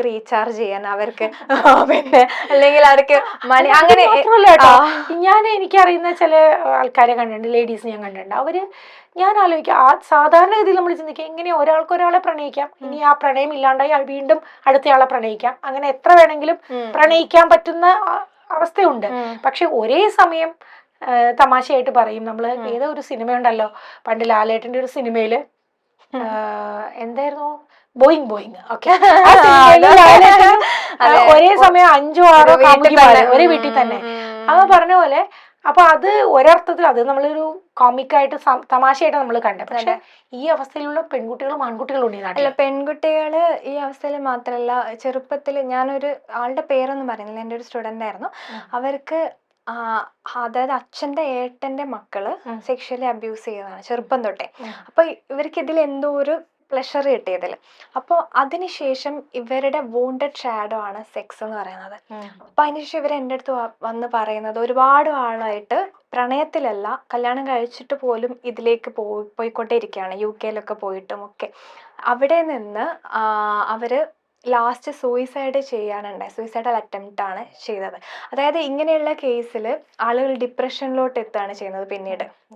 Recharge ചെയ്യാൻ അവർക്ക് പിന്നെ അല്ലെങ്കിൽ അവർക്ക് മണി അങ്ങനെ ഞാൻ എനിക്കറിയുന്ന ചില ആൾക്കാരെ കണ്ടിട്ടുണ്ട്, ലേഡീസ് ഞാൻ കണ്ടിട്ടുണ്ട്. ഞാൻ ആലോചിക്കാം, സാധാരണഗതിയിൽ നമ്മൾ ചിന്തിക്കുക എങ്ങനെ ഒരാൾക്ക് ഒരാളെ പ്രണയിക്കാം, ഇനി ആ പ്രണയം ഇല്ലാണ്ടായി വീണ്ടും അടുത്തയാളെ പ്രണയിക്കാം, അങ്ങനെ എത്ര വേണമെങ്കിലും പ്രണയിക്കാൻ പറ്റുന്ന അവസ്ഥയുണ്ട്. പക്ഷെ ഒരേ സമയം തമാശയായിട്ട് പറയും, നമ്മള് ഏതോ ഒരു സിനിമ ഉണ്ടല്ലോ പണ്ട് ലാലേട്ടന്റെ ഒരു സിനിമയില്, എന്തായിരുന്നു, ബോയിങ്. ഓക്കെ, ഒരേ സമയം 5-6 കാമുകിമാര് ഒരേ വീട്ടിൽ തന്നെ. അത് പറഞ്ഞ പോലെ. അപ്പൊ അത് ഒരർത്ഥത്തിൽ അത് നമ്മളൊരു കോമിക്കായിട്ട് തമാശയായിട്ട് നമ്മൾ കണ്ടത്. പക്ഷെ ഈ അവസ്ഥയിലുള്ള പെൺകുട്ടികളും ആൺകുട്ടികളും ഉണ്ട്. അല്ല, പെൺകുട്ടികള് ഈ അവസ്ഥയിൽ മാത്രല്ല, ചെറുപ്പത്തിൽ ഞാനൊരു ആളുടെ പേരൊന്നും പറയുന്നില്ല, എൻ്റെ ഒരു സ്റ്റുഡന്റ് ആയിരുന്നു. അവർക്ക് അതായത് അച്ഛന്റെ ഏട്ടന്റെ മക്കള് സെക്ഷലി അബ്യൂസ് ചെയ്തതാണ് ചെറുപ്പം തൊട്ടേ. അപ്പൊ ഇവർക്ക് ഇതിൽ എന്തോ ഒരു പ്ലഷർ കിട്ടിയതിൽ. അപ്പോൾ അതിനുശേഷം ഇവരുടെ വൂണ്ടഡ് ഷാഡോ ആണ് സെക്സ് എന്ന് പറയുന്നത്. അപ്പൊ അതിനുശേഷം ഇവർ എൻ്റെ അടുത്ത് വന്ന് പറയുന്നത്, ഒരുപാട് ആളായിട്ട് പ്രണയത്തിലല്ല, കല്യാണം കഴിച്ചിട്ട് പോലും ഇതിലേക്ക് പോയിക്കൊണ്ടേയിരിക്കുകയാണ്, UK പോയിട്ടും ഒക്കെ. അവിടെ നിന്ന് അവര് ലാസ്റ്റ് സൂയിസൈഡ് ചെയ്യാനുണ്ടായി, സൂയിസൈഡൽ അറ്റംപ്റ്റ് ആണ് ചെയ്തത്. അതായത് ഇങ്ങനെയുള്ള കേസിൽ ആളുകൾ ഡിപ്രഷനിലോട്ട് എത്തുകയാണ് ചെയ്യുന്നത് പിന്നീട്.